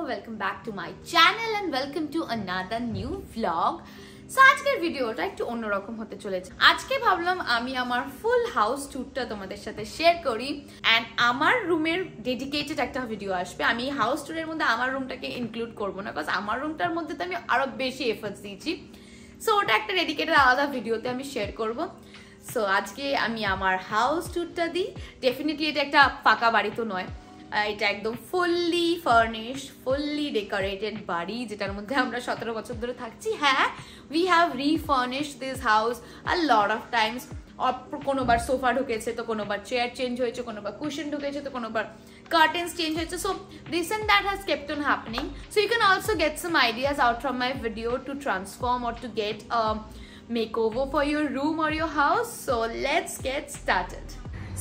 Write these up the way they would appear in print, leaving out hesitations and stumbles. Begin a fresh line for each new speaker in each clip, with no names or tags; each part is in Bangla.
welcome back to my channel and welcome to another new vlog. So আজকের ভিডিওটা একটু অন্যরকম হতে চলেছে। আজকে ভাবলাম আমি আমার ফুল হাউস ট্যুরটা তোমাদের সাথে শেয়ার করি এন্ড আমার রুমের ডেডিকেটেড একটা ভিডিও আসবে। আমি হাউস ট্যুরের মধ্যে আমার রুমটাকে ইনক্লুড করব না, বিকজ আমার রুমটার মধ্যে তো আমি আরো বেশি এফর্টস দিয়েছি। সো ওটা একটা ডেডিকেটেড আলাদা ভিডিওতে আমি শেয়ার করব। সো আজকে আমি আমার হাউস ট্যুরটা দিই। ডেফিনেটলি এটা একটা পাকা বাড়ি তো নয়, এটা একদম ফুললি ফার্নিশড, ফুললি ডেকোরেটেড বাড়ি, যেটার মধ্যে আমরা 17 বছর ধরে থাকছি। হ্যাঁ, we have refurnished this house a lot of times. কোনোবার সোফা ঢুকেছে, তো কোনোবার চেয়ার চেঞ্জ হয়েছে, কোনোবার কুশন ঢুকেছে, তো কোনোবার কার্টেন্স চেঞ্জ হয়েছে। So this and that has kept on happening. So you can also get some ideas out from my video to transform or to get makeover for your room or your house. So let's get started.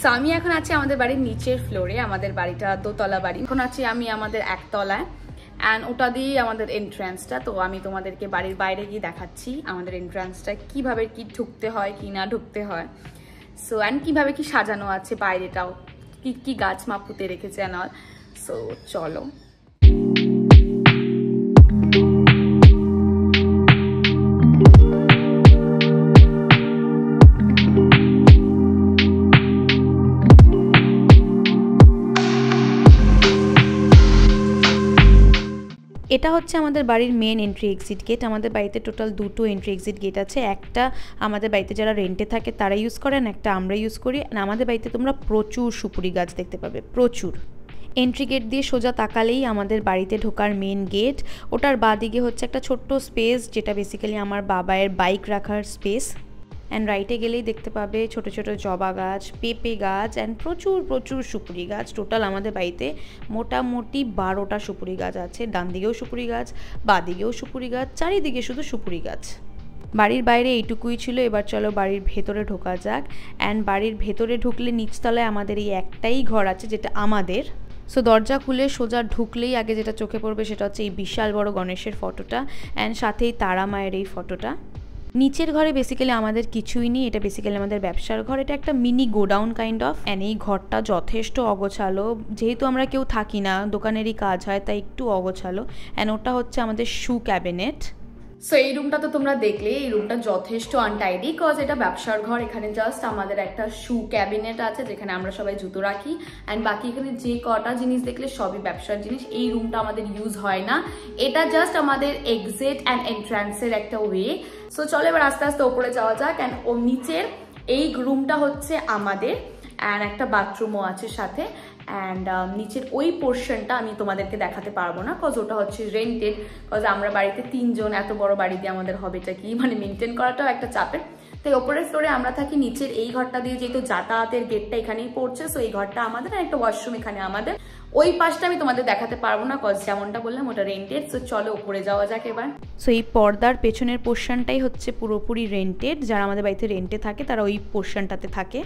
So আমি এখন আছি আমাদের বাড়ির নিচের ফ্লোরে। আমাদের বাড়িটা দোতলা বাড়ি। এখন আছি আমি আমাদের একতলায় অ্যান্ড ওটা দিয়ে আমাদের এন্ট্রান্সটা। তো আমি তোমাদেরকে বাড়ির বাইরে গিয়ে দেখাচ্ছি আমাদের এন্ট্রান্সটা কিভাবে কি ঢুকতে হয়, কি না ঢুকতে হয়। সো অ্যান্ড কিভাবে কি সাজানো আছে বাইরেটাও, কি কি গাছ মা পুঁতে রেখেছে অ্যান্ড অল। সো চলো। এটা হচ্ছে আমাদের বাড়ির মেন এন্ট্রি এক্সিট গেট। আমাদের বাড়িতে টোটাল দুটো এন্ট্রি এক্সিট গেট আছে। একটা আমাদের বাড়িতে যারা রেন্টে থাকে তারা ইউজ করেন, একটা আমরা ইউজ করি। আমাদের বাড়িতে তোমরা প্রচুর সুপুরি গাছ দেখতে পাবে, প্রচুর। এন্ট্রি গেট দিয়ে সোজা তাকালেই আমাদের বাড়িতে ঢোকার মেন গেট। ওটার বাঁদিকে হচ্ছে একটা ছোট্ট স্পেস, যেটা বেসিক্যালি আমার বাবায়ের বাইক রাখার স্পেস। অ্যান্ড রাইটে গেলেই দেখতে পাবে ছোট ছোট জবা গাছ, পেঁপে গাছ অ্যান্ড প্রচুর প্রচুর সুপুরি গাছ। টোটাল আমাদের বাড়িতে মোটামুটি 12টা সুপুরি গাছ আছে। ডান দিকেও সুপুরি গাছ, বাঁ দিকেও সুপুরি গাছ, চারিদিকে শুধু সুপুরি গাছ। বাড়ির বাইরে এইটুকুই ছিল। এবার চলো বাড়ির ভেতরে ঢোকা যাক। অ্যান্ড বাড়ির ভেতরে ঢুকলে নিচতলায় আমাদের এই একটাই ঘর আছে, যেটা আমাদের। সো দরজা খুলে সোজা ঢুকলেই আগে যেটা চোখে পড়বে সেটা হচ্ছে এই বিশাল বড় গণেশের ফটোটা অ্যান্ড সাথেই তারা মায়ের এই ফটোটা। নিচের ঘরে বেসিক্যালি আমাদের কিছুই নেই, এটা বেসিক্যালি আমাদের ব্যবসার ঘর। এটা একটা mini godown kind of. And এই ঘরটা যথেষ্ট অগোছালো, যেহেতু আমরা কেউ থাকি না, দোকানেরই কাজ হয়, তাই একটু অগোছালো। অ্যান্ড ওটা হচ্ছে আমাদের শু ক্যাবিনেট। সো এই রুমটা তো তোমরা দেখলে, এই রুমটা যথেষ্ট আনটাইডি, কজ এটা ব্যবসার ঘর। এখানে জাস্ট আমাদের একটা শু ক্যাবিনেট আছে, যেখানে আমরা সবাই জুতো রাখি। অ্যান্ড বাকি এখানে যে কটা জিনিস দেখলে সবই ব্যবসার জিনিস। এই রুমটা আমাদের ইউজ হয় না, এটা জাস্ট আমাদের এক্সিট অ্যান্ড এন্ট্রান্সের একটা ওয়ে। সো চলো এবার আস্তে আস্তে ওপরে যাওয়া যাক। অ্যান্ড ও নিচের এই রুমটা হচ্ছে আমাদের, অ্যান্ড একটা বাথরুমও আছে সাথে। অ্যান্ড নিচের ওই পোর্শনটা আমি তোমাদেরকে দেখাতে পারবো না, কজ ওটা হচ্ছে রেন্টেড। কজ আমরা বাড়িতে 3 জন, এত বড় বাড়িতে আমাদের হবেটা কি, মানে মেনটেন করাটাও একটা চাপের। তাই ওপরের ফ্লোরে আমরা থাকি। নিচের এই ঘরটা দিয়ে যেহেতু যাতায়াতের গেটটা এখানেই পড়ছে, সো এই ঘরটা আমাদের, একটা ওয়াশরুম এখানে আমাদের। ওই পাশটা আমি তোমাদের দেখাতে পারবো না, কজ যেমনটা বললাম ওটা রেন্টেড। সো চলো উপরে যাওয়া যাক এবার। সো এই পর্দার পেছনের পোর্শনটাই হচ্ছে পুরোপুরি রেন্টেড। যারা আমাদের বাড়িতে রেন্টে থাকে তারা ওই পোর্শনটাতে থাকে।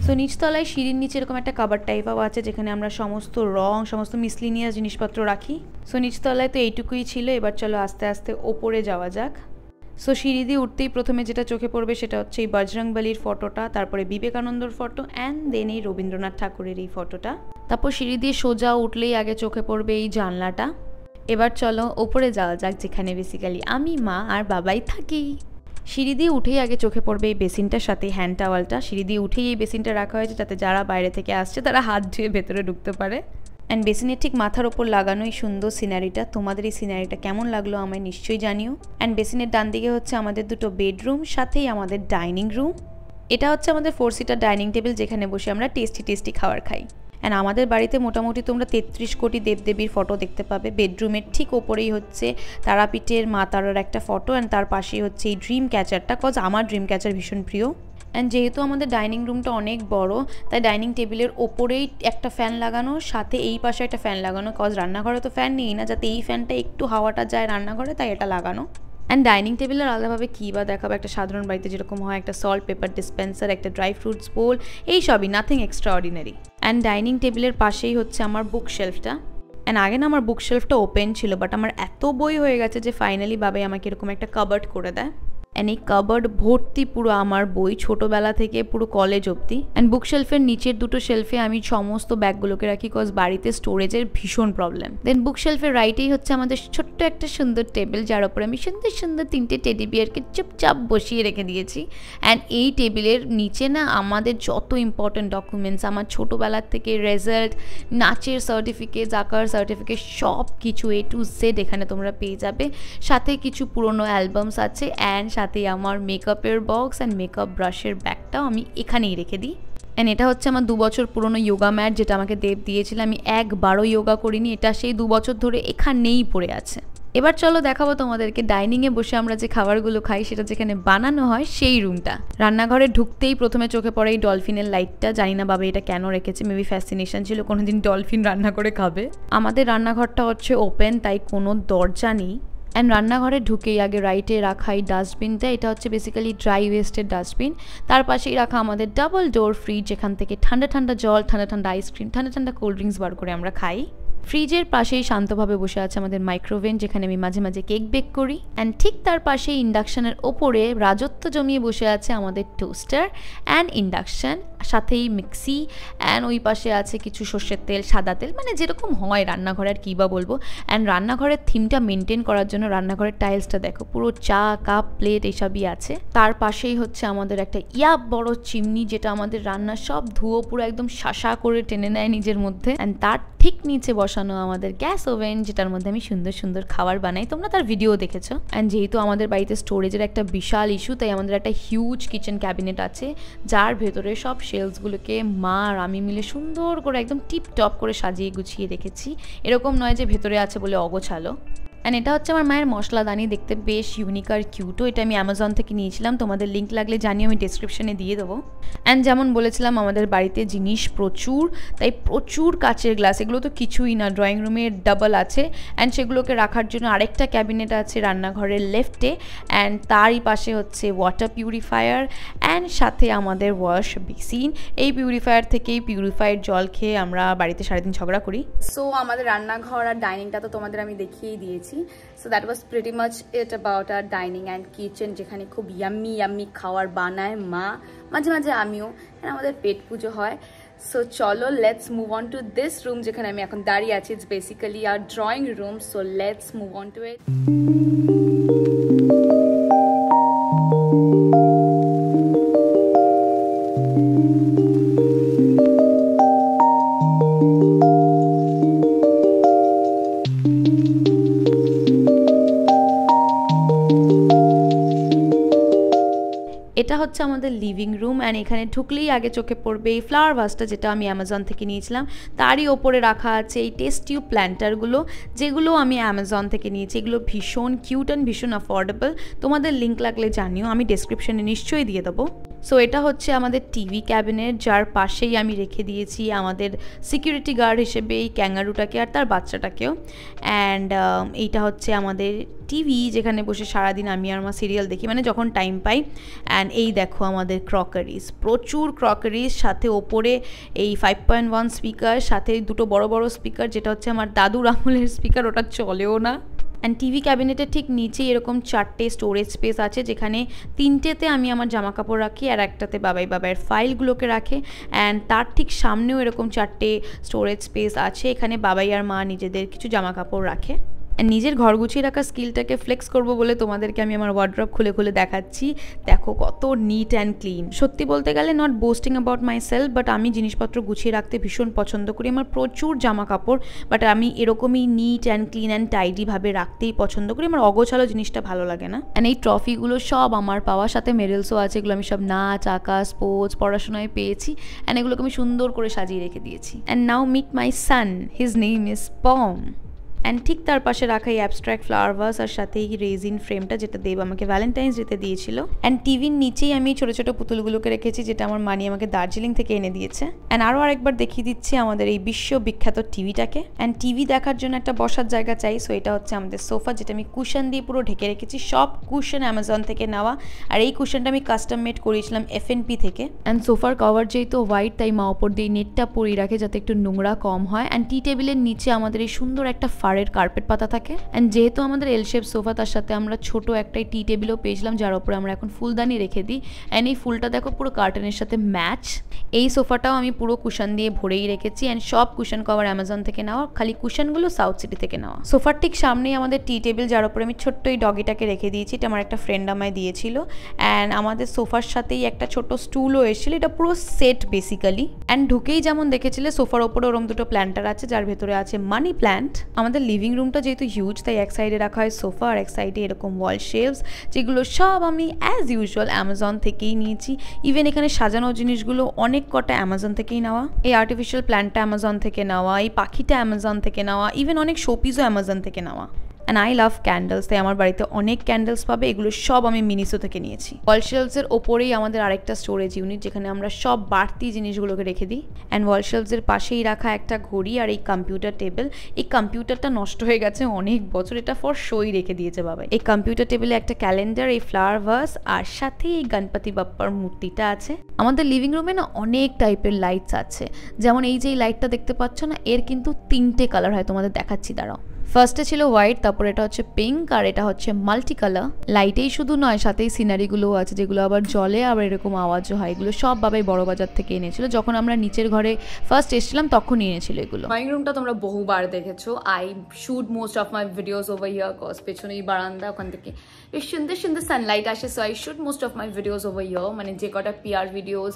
সো নিচতলায় সিঁড়ির নিচে এরকম একটা কাবার্ড টাইপও আছে, যেখানে আমরা সমস্ত রং, সমস্ত মিসলিনিয়াস জিনিসপত্র রাখি। সো নিচতলায় তো এইটুকুই ছিল। এবার চলো আস্তে আস্তে ওপরে যাওয়া যাক। সো সিঁড়ি দিয়ে উঠতেই প্রথমে যেটা চোখে পড়বে সেটা হচ্ছে এই বজরংবলির ফটোটা, তারপরে বিবেকানন্দর ফটো অ্যান্ড দেন এই রবীন্দ্রনাথ ঠাকুরের এই ফটোটা। তারপর সিঁড়ি দিয়ে সোজা উঠলেই আগে চোখে পড়বে এই জানলাটা। এবার চলো ওপরে যাওয়া যাক, যেখানে বেসিক্যালি আমি, মা আর বাবাই থাকি। সিঁড়ি দিয়ে উঠেই আগে চোখে পড়বে এই বেসিনটার সাথে হ্যান্ড টাওয়ালটা। সিঁড়ি দিয়ে উঠেই এই বেসিনটা রাখা হয়েছে, যাতে যারা বাইরে থেকে আসছে তারা হাত ধুয়ে ভেতরে ঢুকতে পারে। অ্যান্ড বেসিনের ঠিক মাথার ওপর লাগানো এই সুন্দর সিনারিটা। তোমাদের এই সিনারিটা কেমন লাগলো আমায় নিশ্চয়ই জানিও। অ্যান্ড বেসিনের ডান দিকে হচ্ছে আমাদের দুটো বেডরুম, সাথেই আমাদের ডাইনিং রুম। এটা হচ্ছে আমাদের 4 সিটার ডাইনিং টেবিল, যেখানে বসে আমরা টেস্টি টেস্টি খাবার খাই। অ্যান্ড আমাদের বাড়িতে মোটামুটি তোমরা 33 কোটি দেবদেবীর ফটো দেখতে পাবে। বেডরুমের ঠিক ওপরেই হচ্ছে তারাপীঠের মা তারার একটা ফটো, অ্যান্ড তার পাশেই হচ্ছে এই ড্রিম ক্যাচারটা, কজ আমার ড্রিম ক্যাচার ভীষণ প্রিয়। অ্যান্ড যেহেতু আমাদের ডাইনিং রুমটা অনেক বড়, তাই ডাইনিং টেবিলের ওপরেই একটা ফ্যান লাগানো, সাথে এই পাশে একটা ফ্যান লাগানো, কজ রান্নাঘরে তো ফ্যান নেই না, যাতে এই ফ্যানটা একটু হাওয়াটা যায় রান্নাঘরে, তাই এটা লাগানো। অ্যান্ড ডাইনিং টেবিলের আলাদাভাবে কী বা দেখাবো, একটা সাধারণ বাড়িতে যেরকম হয়, একটা সল্ট পেপার ডিসপেন্সার, একটা ড্রাই ফ্রুটস বোল, এই সবই, nothing extra ordinary. And dining টেবিলের পাশেই হচ্ছে আমার বুক শেলফটা। অ্যান্ড আগে না আমার বুক শেলফটা ওপেন ছিল, বাট আমার এত বই হয়ে গেছে যে ফাইনালি বাবাই আমাকে এরকম একটা কাবার্ড করে দেয়। অ্যান্ড এই কাবার্ড ভর্তি পুরো আমার বই, ছোটোবেলা থেকে পুরো কলেজ অবধি। অ্যান্ড বুক শেলফের নিচের দুটো শেলফে আমি সমস্ত ব্যাগগুলোকে রাখি, কজ বাড়িতে স্টোরেজের ভীষণ প্রবলেম। দেন বুক শেলফের রাইটেই হচ্ছে আমাদের ছোট্ট একটা সুন্দর টেবিল, যার ওপরে আমি সুন্দর সুন্দর 3টে টেডি বিয়ারকে চুপচাপ বসিয়ে রেখে দিয়েছি। অ্যান্ড এই টেবিলের নিচে না আমাদের যত ইম্পর্টেন্ট ডকুমেন্টস, আমার ছোটোবেলার থেকে রেজাল্ট, নাচের সার্টিফিকেট, আঁকার সার্টিফিকেট, সব কিছু A to Z এখানে তোমরা পেয়ে যাবে। সাথে কিছু পুরনো অ্যালবামস আছে, অ্যান্ড সাথে আমার মেকআপের বক্স অ্যান্ড মেকআপ ব্রাশের ব্যাগটাও আমি এখানেই রেখে দিই। অ্যান্ড এটা হচ্ছে আমার 2 বছর পুরনো যোগা ম্যাট, যেটা আমাকে দেব দিয়েছিল। আমি একবারও যোগা করিনি, এটা সেই 2 বছর ধরে এখানেই পড়ে আছে। এবার চলো দেখাবো তোমাদেরকে ডাইনিংয়ে বসে আমরা যে খাবারগুলো খাই সেটা যেখানে বানানো হয় সেই রুমটা। রান্নাঘরে ঢুকতেই প্রথমে চোখে পড়ে এই ডলফিনের লাইটটা। জানি না বাবা এটা কেন রেখেছে, মেবি ফ্যাসিনেশন ছিল কোনোদিন ডলফিন রান্না করে খাবে। আমাদের রান্নাঘরটা হচ্ছে ওপেন, তাই কোনো দরজা নেই। অ্যান্ড রান্নাঘরে ঢুকেই আগে রাইটে রাখা এই ডাস্টবিনটা, এটা হচ্ছে বেসিক্যালি ড্রাই ওয়েস্টের ডাস্টবিন। তার পাশেই রাখা আমাদের ডাবল ডোর ফ্রিজ, যেখান থেকে ঠান্ডা ঠান্ডা জল, ঠান্ডা ঠান্ডা আইসক্রিম, ঠান্ডা ঠান্ডা কোল্ড ড্রিঙ্কস বার করে আমরা খাই। ফ্রিজের পাশেই শান্তভাবে বসে আছে আমাদের মাইক্রোওভেন, যেখানে আমি মাঝে মাঝে কেক বেক করি। অ্যান্ড ঠিক তার পাশেই ইন্ডাকশানের ওপরে রাজত্ব জমিয়ে বসে আছে আমাদের টোস্টার অ্যান্ড ইন্ডাকশান, সাথেই মিক্সি, অ্যান্ড ওই পাশে আছে কিছু সর্ষের তেল, সাদা তেল, মানে যেরকম হয় রান্নাঘরে, আর কী বা বলবো। অ্যান্ড রান্নাঘরের থিমটা মেনটেন করার জন্য রান্নাঘরের টাইলসটা দেখো, পুরো চা কাপ প্লেট এইসবই আছে। তার পাশেই হচ্ছে আমাদের একটা বড় চিমনি, যেটা আমাদের রান্নার সব ধুয়ো পুরো একদম শাসা করে টেনে নেয় নিজের মধ্যে। অ্যান্ড তার ঠিক নিচে বসানো আমাদের গ্যাস ওভেন, যেটার মধ্যে আমি সুন্দর সুন্দর খাবার বানাই, তোমরা তার ভিডিও দেখেছো। অ্যান্ড যেহেতু আমাদের বাড়িতে স্টোরেজের একটা বিশাল ইস্যু, তাই আমাদের একটা হিউজ কিচেন ক্যাবিনেট আছে, যার ভেতরে সব শেলফসগুলোকে মা আর আমি মিলে সুন্দর করে একদম টিপ টপ করে সাজিয়ে গুছিয়ে রেখেছি। এরকম নয় যে ভেতরে আছে বলে অগোছালো। অ্যান্ড এটা হচ্ছে আমার মায়ের মশলাদানি, দেখতে বেশ ইউনিক আর কিউটও। এটা আমি অ্যামাজন থেকে নিয়েছিলাম, তোমাদের লিঙ্ক লাগলে জানিও, আমি ডেসক্রিপশনে দিয়ে দেবো। অ্যান্ড যেমন বলেছিলাম আমাদের বাড়িতে জিনিস প্রচুর, তাই প্রচুর কাচের গ্লাস, এগুলো তো কিছুই না, ড্রয়িং রুমে ডাবল আছে। অ্যান্ড সেগুলোকে রাখার জন্য আরেকটা ক্যাবিনেট আছে রান্নাঘরের লেফটে, অ্যান্ড তারই পাশে হচ্ছে ওয়াটার পিউরিফায়ার, অ্যান্ড সাথে আমাদের ওয়াশ বেসিন। এই পিউরিফায়ার থেকেই পিউরিফায়ার জল খেয়ে আমরা বাড়িতে সারাদিন ঝগড়া করি। সো আমাদের রান্নাঘর আর ডাইনিংটা তো তোমাদের আমি দেখিয়েই দিয়েছি। So that was pretty much it about our dining and kitchen, যেখানে খুব ইয়াম্মি ইয়াম্মি খাবার বানায় মা, মাঝে মাঝে আমিও, আমাদের পেট পুজো হয়। সো চলো let's move on to this room, যেখানে আমি এখন দাঁড়িয়ে আছি। It's basically our drawing room, so let's move on to it. এটা হচ্ছে আমাদের লিভিং রুম, অ্যান্ড এখানে ঢুকলেই আগে চোখে পড়বে এই ফ্লাওয়ার ভাসটা, যেটা আমি অ্যামাজন থেকে নিয়েছিলাম। তারই ওপরে রাখা আছে এই টেস্ট টিউব প্ল্যান্টারগুলো, যেগুলো আমি অ্যামাজন থেকে নিয়েছি। এগুলো ভীষণ কিউট অ্যান্ড ভীষণ অ্যাফোর্ডেবল, তোমাদের লিঙ্ক লাগলে জানিও, আমি ডেসক্রিপশনে নিশ্চয়ই দিয়ে দেবো। সো এটা হচ্ছে আমাদের টিভি ক্যাবিনেট, যার পাশেই আমি রেখে দিয়েছি আমাদের সিকিউরিটি গার্ড হিসেবে এই ক্যাঙ্গারুটাকে আর তার বাচ্চাটাকেও। অ্যান্ড এইটা হচ্ছে আমাদের টিভি, যেখানে বসে সারাদিন আমি আর মা সিরিয়াল দেখি, মানে যখন টাইম পাই। অ্যান্ড এই দেখো আমাদের ক্রকারিজ, প্রচুর ক্রকারিজ, সাথে ওপরে এই 5.1 স্পিকার, সাথে দুটো বড় বড় স্পিকার, যেটা হচ্ছে আমার দাদুর আমলের স্পিকার, ওটা চলেও না। অ্যান্ড টিভি ক্যাবিনেটের ঠিক নিচেই এরকম 4টে স্টোরেজ স্পেস আছে, যেখানে 3টেতে আমি আমার জামা কাপড় রাখি আর একটাতে বাবাইয়ের ফাইলগুলোকে রাখে। অ্যান্ড তার ঠিক সামনেও এরকম 4টে স্টোরেজ স্পেস আছে, এখানে বাবাই আর মা নিজেদের কিছু জামা কাপড় রাখে। নিজের ঘর গুছিয়ে রাখা স্কিলটাকে ফ্লেক্স করবো বলে তোমাদেরকে আমি আমার ওয়ার্ড্রপ খুলে খুলে দেখাচ্ছি। দেখো কত নিট অ্যান্ড ক্লিন। সত্যি বলতে গেলে not boosting about my self, but আমি জিনিসপত্র গুছিয়ে রাখতে ভীষণ পছন্দ করি। আমার প্রচুর জামা কাপড়, বাট আমি এরকমই নিট অ্যান্ড ক্লিন অ্যান্ড টাইডিভাবে রাখতেই পছন্দ করি। আমার অগোছালো জিনিসটা ভালো লাগে না। অ্যান্ড এই ট্রফিগুলো সব আমার পাওয়া, সাথে মেডেলসও আছে, এগুলো আমি সব নাচ, আঁকা, স্পোর্টস, পড়াশোনায় পেয়েছি। অ্যান্ড এগুলোকে আমি সুন্দর করে সাজিয়ে রেখে দিয়েছি। And now meet my son, his name is Pom. And ঠিক তার পাশে রাখা এই অ্যাবস্ট্রাক্ট ফ্লাওয়ার ভাস, আর সাথে এই রেজিন ফ্রেমটা, যেটা দেব আমাকে ভ্যালেন্টাইন্স ডেতে দিয়েছিল। অ্যান্ড টিভির নিচেই আমি ছোটো ছোটো পুতুলগুলোকে রেখেছি, যেটা আমার মানি আমাকে দার্জিলিং থেকে এনে দিয়েছে। অ্যান্ড আরও আরেকবার দেখিয়ে দিচ্ছি আমাদের এই বিশ্ববিখ্যাত টিভিটাকে। অ্যান্ড টিভি দেখার জন্য একটা বসার জায়গা চাই, সো এটা হচ্ছে আমাদের সোফা, যেটা আমি কুশন দিয়ে পুরো ঢেকে রেখেছি। সব কুশন অ্যামাজন থেকে নেওয়া, আর এই কুশনটা আমি কাস্টম মেড করিয়েছিলাম FNP থেকে। অ্যান্ড সোফার কভার যেহেতু হোয়াইট, তাই মা ওপর দিয়ে নেটটা পরিয়ে রাখে যাতে একটু নোংরা কম হয়। অ্যান্ড টি টেবিলের নিচে আমাদের এই সুন্দর একটা ফারের কার্পেট পাতা থাকে। অ্যান্ড যেহেতু আমাদের এল শেপ সোফা, তার সাথে আমরা ছোট একটা টি টেবিলও পেয়েছিলাম যার উপরে আমরা এখন ফুলদানি রেখে দিই। অ্যান্ড এই ফুলটা দেখো পুরো কার্টেনের সাথে ম্যাচ। এই সোফাটাও আমি পুরো কুশন দিয়ে ভরেই রেখেছি। অ্যান্ড সব কুশন কভার অ্যামাজন থেকে নেওয়া, খালি কুশনগুলো সাউথ সিটি থেকে নেওয়া। সোফার ঠিক সামনেই আমাদের টি টেবিল, যার উপরে আমি ছোট্ট এই ডগিটাকে রেখে দিয়েছি। এটা আমার একটা ফ্রেন্ড আমায় দিয়েছিল। অ্যান্ড আমাদের সোফার সাথেই একটা ছোট স্টুলও এসেছিল। এটা পুরো সেট বেসিক্যালি। অ্যান্ড ঢুকেই যেমন দেখেছিলে সোফার ওপরে ওরম দুটো প্ল্যান্টার আছে, যার ভেতরে আছে মানি প্ল্যান্ট। আমাদের লিভিং রুমটা যেহেতু হিউজ, তাই এক সাইডে রাখা হয় সোফা আর এক সাইডে এরকম ওয়াল শেলফস, যেগুলো সব আমি অ্যাজ ইউজুয়াল অ্যামাজন থেকেই নিয়েছি। ইভেন এখানে সাজানো জিনিসগুলো অনেক কটা অ্যামাজন থেকেই নেওয়া। এই আর্টিফিশিয়াল প্ল্যান্টটা অ্যামাজন থেকে নেওয়া, এই পাখিটা অ্যামাজন থেকে নেওয়া, ইভেন অনেক শোপিসও অ্যামাজন থেকে নেওয়া। অ্যান্ড আই লাভ ক্যান্ডেলস, তাই আমার বাড়িতে অনেক ক্যান্ডেলস পাবে। এগুলো সব আমি মিনিসো থেকে নিয়েছি। ওয়াল শেলফসের ওপরেই আমাদের আরেকটা স্টোরেজ ইউনিট, যেখানে আমরা সব বাড়তি জিনিসগুলোকে রেখে দিই। অ্যান্ড ওয়াল শেলফসের পাশেই রাখা একটা ঘড়ি আর এই কম্পিউটার টেবিল। এই কম্পিউটারটা নষ্ট হয়ে গেছে অনেক বছর, এটা ফর শোই রেখে দিয়েছে বাবা। এই কম্পিউটার টেবিলে একটা ক্যালেন্ডার, এই ফ্লাওয়ার ভাস, আর সাথে এই গণপতি বাপ্পার মূর্তিটা আছে। আমাদের লিভিং রুমে না অনেক টাইপের লাইটস আছে। যেমন এই যে এই লাইটটা দেখতে পাচ্ছ না, এর কিন্তু 3টে কালার হয়, তোমাদের দেখাচ্ছি, দাঁড়াও। ফার্স্টে ছিল হোয়াইট, তারপর এটা হচ্ছে পিঙ্ক, আর এটা হচ্ছে মাল্টি কালার। লাইটেই শুধু নয়, সাথেই সিনারিগুলোও আছে, যেগুলো আবার জলে আবার এরকম আওয়াজও হয়। এগুলো সব বাবাই বড় বাজার থেকে এনেছিল। যখন আমরা নিচের ঘরে ফার্স্ট এসেছিলাম তখনই এনেছিল এগুলো।
ড্রয়িং রুমটা তোমরা বহুবার দেখেছো। I shoot most of my videos over here, cause পেছনে এই বারান্দা, ওখান থেকে বেশ সুন্দর সুন্দর সানলাইট আসে। So I shoot most of my videos over here, মানে যে কটা PR videos,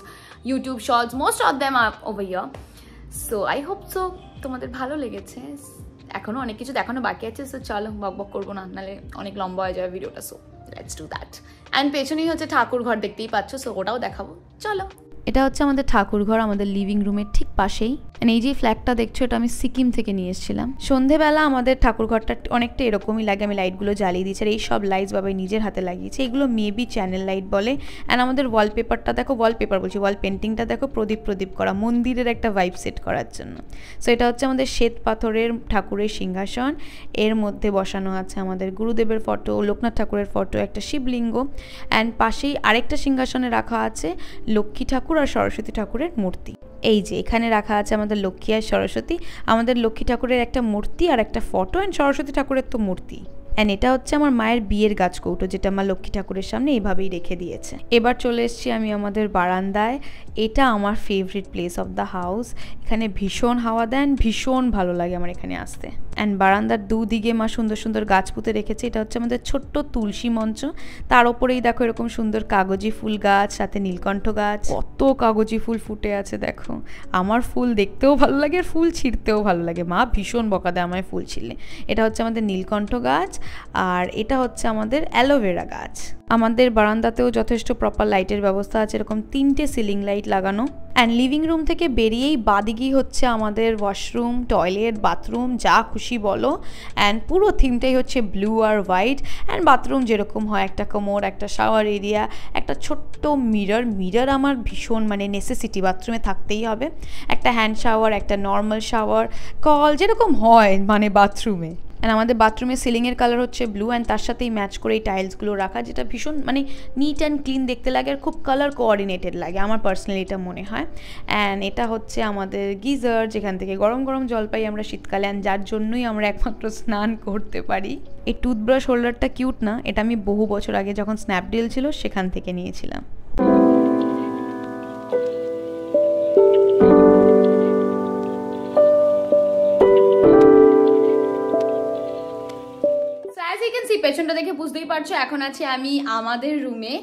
YouTube shorts, most of them are over here. So I hope so তোমাদের ভালো লেগেছে। এখনো অনেক কিছু দেখানো বাকি আছে, সো চলো বক বক করবো না, নাহলে অনেক লম্বা হয়ে যাবে ভিডিওটা। So let's do that. And পেছনেই হচ্ছে ঠাকুর ঘর, দেখতেই পাচ্ছ, সো ওটাও দেখাবো, চলো।
এটা হচ্ছে আমাদের ঠাকুর ঘর, আমাদের লিভিং রুমের ঠিক পাশেই। এই যে ফ্ল্যাগটা দেখছো, এটা আমি সিকিম থেকে নিয়ে এসেছিলাম। সন্ধেবেলা আমাদের ঠাকুর ঘরটা অনেকটা এরকমই লাগে। আমি লাইটগুলো জ্বালিয়ে দিচ্ছি, আর এই সব লাইটস বাবাই নিজের হাতে লাগিয়েছে। এগুলো মেবি চ্যানেল লাইট বলে। অ্যান্ড আমাদের ওয়ালপেপারটা দেখো, ওয়ালপেপার বলছি, ওয়াল পেন্টিংটা দেখো, প্রদীপ প্রদীপ করা, মন্দিরের একটা ভাইব সেট করার জন্য। সো এটা হচ্ছে আমাদের শ্বেত পাথরের ঠাকুরের সিংহাসন। এর মধ্যে বসানো আছে আমাদের গুরুদেবের ফটো, লোকনাথ ঠাকুরের ফটো, একটা শিবলিঙ্গ। অ্যান্ড পাশেই আরেকটা সিংহাসনে রাখা আছে লক্ষ্মী ঠাকুর আর সরস্বতী ঠাকুরের মূর্তি। এই যে এখানে রাখা আছে আমাদের লক্ষ্মী আর সরস্বতী। আমাদের লক্ষ্মী ঠাকুরের একটা মূর্তি আর একটা ফটো, অ্যান্ড সরস্বতী ঠাকুরের তো মূর্তি। অ্যান্ড এটা হচ্ছে আমার মায়ের বিয়ের গাছ কৌটো, যেটা আমার লক্ষ্মী ঠাকুরের সামনে এইভাবেই রেখে দিয়েছে। এবার চলে এসেছি আমি আমাদের বারান্দায়। এটা আমার favourite place of the house. এখানে ভীষণ হাওয়া দেন, ভীষণ ভালো লাগে আমার এখানে আসতে। অ্যান্ড বারান্দার দুদিকে মা সুন্দর সুন্দর গাছ পুঁতে রেখেছে। এটা হচ্ছে আমাদের ছোট্ট তুলসী মঞ্চ, তার ওপরেই দেখো এরকম সুন্দর কাগজি ফুল গাছ, সাথে নীলকণ্ঠ গাছ। কত কাগজি ফুল ফুটে আছে দেখো। আমার ফুল দেখতেও ভালো লাগে আর ফুল ছিঁড়তেও ভালো লাগে। মা ভীষণ বকা দেয় আমায় ফুল ছিঁড়লে। এটা হচ্ছে আমাদের নীলকণ্ঠ গাছ, আর এটা হচ্ছে আমাদের অ্যালোভেরা গাছ। আমাদের বারান্দাতেও যথেষ্ট প্রপার লাইটের ব্যবস্থা আছে, এরকম 3টে সিলিং লাইট লাগানো। অ্যান্ড লিভিং রুম থেকে বেরিয়েই বাদিকেই হচ্ছে আমাদের ওয়াশরুম, টয়লেট, বাথরুম, যা খুশি বলো। অ্যান্ড পুরো থিমটাই হচ্ছে ব্লু আর হোয়াইট। অ্যান্ড বাথরুম যেরকম হয়, একটা কোমর, একটা শাওয়ার এরিয়া, একটা ছোট্ট মিরর আমার ভীষণ মানে নেসেসিটি, বাথরুমে থাকতেই হবে। একটা হ্যান্ড শাওয়ার, একটা নর্মাল শাওয়ার, কল যেরকম হয় মানে বাথরুমে। অ্যান্ড আমাদের বাথরুমের সিলিংয়ের কালার হচ্ছে ব্লু, অ্যান্ড তার সাথেই ম্যাচ করে এই টাইলসগুলো রাখা, যেটা ভীষণ মানে নিট অ্যান্ড ক্লিন দেখতে লাগে আর খুব কালার কোঅর্ডিনেটেড লাগে, আমার পার্সোনালি এটা মনে হয়। অ্যান্ড এটা হচ্ছে আমাদের গিজার, যেখান থেকে গরম গরম জল পাই আমরা শীতকালে, অ্যান্ড যার জন্যই আমরা একমাত্র স্নান করতে পারি। এই টুথব্রাশ হোল্ডারটা কিউট না? এটা আমি বহু বছর আগে যখন স্ন্যাপডিল ছিল সেখান থেকে নিয়েছিলাম।
পেছনটা দেখে বুঝতেই পারছো এখন আছি আমি আমাদের রুমে।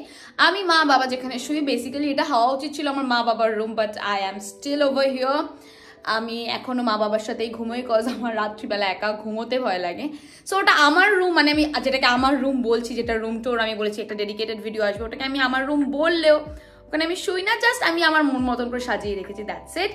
আমি মা বাবা যেখানে শুই, বেসিক্যালি এটা হওয়া উচিত ছিল আমার মা বাবার room, but I am still over here. আমি এখনো মা বাবার সাথেই ঘুমোই, কজ আমার রাত্রিবেলা একা ঘুমোতে ভয় লাগে। সো ওটা আমার রুম, মানে আমি যেটাকে আমার রুম বলছি, যেটা রুম টোর আমি বলেছি একটা ডেডিকেটেড ভিডিও আসবে, ওটাকে আমি আমার রুম বললেও ওখানে আমি শুই না, জাস্ট আমি আমার মন মতন করে সাজিয়ে রেখেছি, দ্যাটস ইট।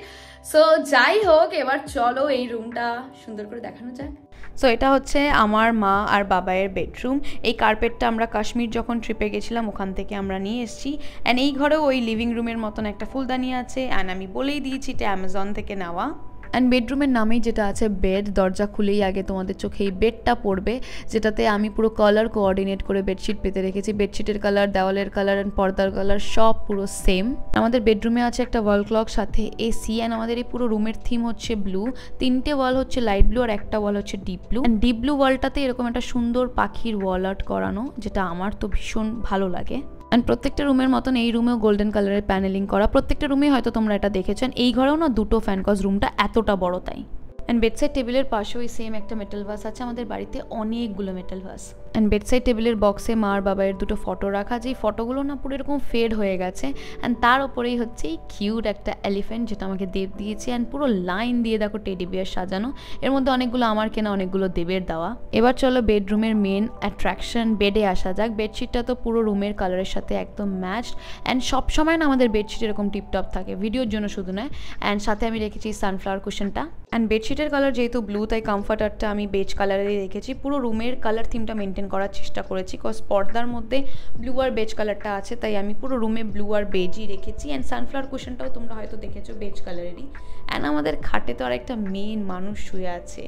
সো যাই হোক, এবার চলো এই রুমটা সুন্দর করে দেখানো যাক।
সো এটা হচ্ছে আমার মা আর বাবায়ের বেডরুম। এই কার্পেটটা আমরা কাশ্মীর যখন ট্রিপে গেছিলাম ওখান থেকে আমরা নিয়ে এসেছি। অ্যান্ড এই ঘরেও ওই লিভিং রুমের মতন একটা ফুলদানি আছে, অ্যান্ড আমি বলেই দিয়েছি এটা অ্যামাজন থেকে নেওয়া। অ্যান্ড বেডরুমের নামেই যেটা আছে বেড, দরজা খুলেই আগে তোমাদের চোখে এই বেডটা পড়বে, যেটাতে আমি পুরো কালার কোঅর্ডিনেট করে বেডশিট পেতে রেখেছি। বেডশিটের কালার, দেওয়ালের কালার অ্যান্ড পর্দার কালার সব পুরো সেম। আমাদের বেডরুমে আছে একটা ওয়াল ক্লক, সাথে এসি, অ্যান্ড আমাদের এই পুরো রুমের থিম হচ্ছে ব্লু। 3টে ওয়াল হচ্ছে লাইট ব্লু আর একটা ওয়াল হচ্ছে deep blue. And deep blue ওয়ালটাতে এরকম একটা সুন্দর পাখির ওয়াল আর্ট করানো, যেটা আমার তো ভীষণ ভালো লাগে। অ্যান্ড প্রত্যেকটা রুমের মতন এই রুমেও গোল্ডেন কালারের প্যানেলিং করা। প্রত্যেকটা রুমে হয়তো তোমরা এটা দেখেছেন। এই ঘরেও না 2টো ফ্যান, কজ রুমটা এতটা বড় তাই। অ্যান্ড বেডসাইড টেবিলের পাশেও সেম একটা মেটাল ভাস আছে। আমাদের বাড়িতে অনেকগুলো মেটাল ভাস। অ্যান্ড বেডসাইড টেবিলের বক্সে মা আর বাবার 2টো ফটো রাখা, যেই ফটোগুলো না পুরো এরকম ফেড হয়ে গেছে। অ্যান্ড তার ওপরেই হচ্ছে এই কিউট একটা এলিফ্যান্ট, যেটা আমাকে দেব দিয়েছে। অ্যান্ড পুরো লাইন দিয়ে দেখো টেডি বিয়ার সাজানো, এর মধ্যে অনেকগুলো আমার কেনা, অনেকগুলো দেবের দেওয়া। এবার চলো বেডরুমের মেন অ্যাট্রাকশন বেডে আসা যাক। বেডশিটটা তো পুরো রুমের কালারের সাথে একদম ম্যাচড। অ্যান্ড সবসময় না আমাদের বেডশিট এরকম টিপটপ থাকে, ভিডিওর জন্য শুধু নয়। অ্যান্ড সাথে আমি রেখেছি সানফ্লাওয়ার কুশনটা। অ্যান্ড বেডশিটের কালার যেহেতু ব্লু, তাই কমফর্টারটা আমি বেজ কালারেরই রেখেছি। পুরো রুমের কালার থিমটা মেনটেন করার চেষ্টা করেছি, কজ পর্দার মধ্যে ব্লু আর বেজ কালারটা আছে, তাই আমি পুরো রুমে ব্লু আর বেজই রেখেছি। অ্যান্ড সানফ্লাওয়ার কুশনটাও তোমরা হয়তো দেখেছো বেজ কালারেরই। অ্যান্ড আমাদের খাটে তো আর একটা মেন মানুষ শুয়ে আছে,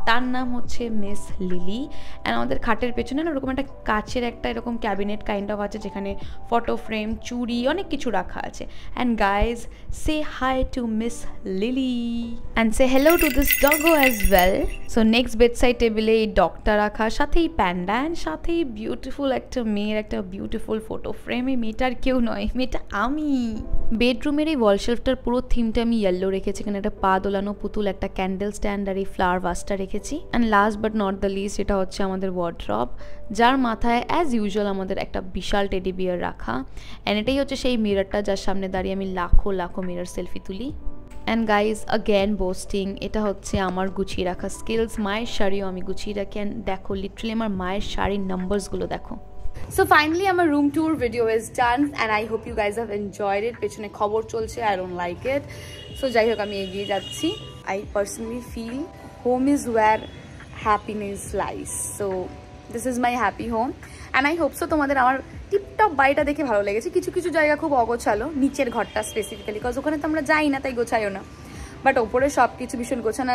তার নাম হচ্ছে মিস লিলি। অ্যান্ড আমাদের খাটের পেছনে না ওরকম একটা কাচের একটা এরকম ক্যাবিনেট কাইন্ড অফ আছে, যেখানে ফটো ফ্রেম, চুড়ি, অনেক কিছু রাখা আছে। And guys, say hi to Miss Lily and say hello to this doggo as well. So next bedside টেবিলে এই ডগটা রাখা, সাথেই প্যান্ডা, অ্যান্ড সাথেই বিউটিফুল একটা মেয়ের একটা বিউটিফুল ফটো ফ্রেম। এই মেয়েটার কেউ নয়, মেয়েটা আমি। বেডরুমের এই ওয়ালশেলফটার পুরো থিমটা আমি ইয়েলো রেখেছি। এখানে একটা পা দোলানো পুতুল, একটা ক্যান্ডেল স্ট্যান্ড আর এই ফ্লাওয়ার ভাসটা রেখেছি। And last but not the least, এটা হচ্ছে আমাদের ওয়ার্ড্রব, যার মাথায় অ্যাজ ইউজুয়াল আমাদের একটা বিশাল টেডি বিয়ার রাখা। অ্যান্ড এটাই হচ্ছে সেই মিররটা যার সামনে দাঁড়িয়ে আমি লাখো লাখো মিরর সেলফি তুলি। অ্যান্ড গাইজ, অ্যাগেন বোস্টিং, এটা হচ্ছে আমার গুছিয়ে রাখা স্কিলস। মায়ের শাড়িও আমি গুছিয়ে রাখি। অ্যান্ড দেখো লিটারালি আমার মায়ের শাড়ির নাম্বারসগুলো দেখো।
So finally আমার room tour video is done and I hope you guys have enjoyed it. পেছনে খবর চলছে, I don't like it. So যাই হোক, আমি এগিয়ে যাচ্ছি। I personally feel home is where happiness lies. So this is my happy home and I hope so তোমাদের আমার টিপটপ বাড়িটা দেখে ভালো লেগেছে। কিছু কিছু জায়গা খুব অগোছালো, নিচের ঘরটা স্পেসিফিক্যালি, কজ ওখানে তো আমরা যাই না, তাই গোছাইও না। বাট ওপরে সব কিছু ভীষণ গোছানো,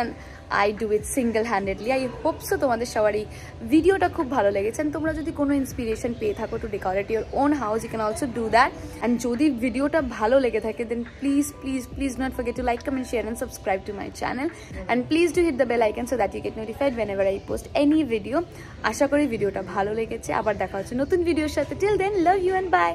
I do it single handedly. I hope so তোমাদের সবারই ভিডিওটা খুব ভালো লেগেছে। তোমরা যদি কোনো ইন্সপিরেশন পেয়ে থাকো to decorate your own house, you can also do that. And যদি ভিডিওটা ভালো লেগে থাকে, then please please please not forget to like, comment, share and subscribe to my channel. And please do hit the bell icon so that you get notified whenever I post any video. আশা করি ভিডিওটা ভালো লেগেছে। আবার দেখা হচ্ছে নতুন ভিডিওর সাথে। Till then, love you and by.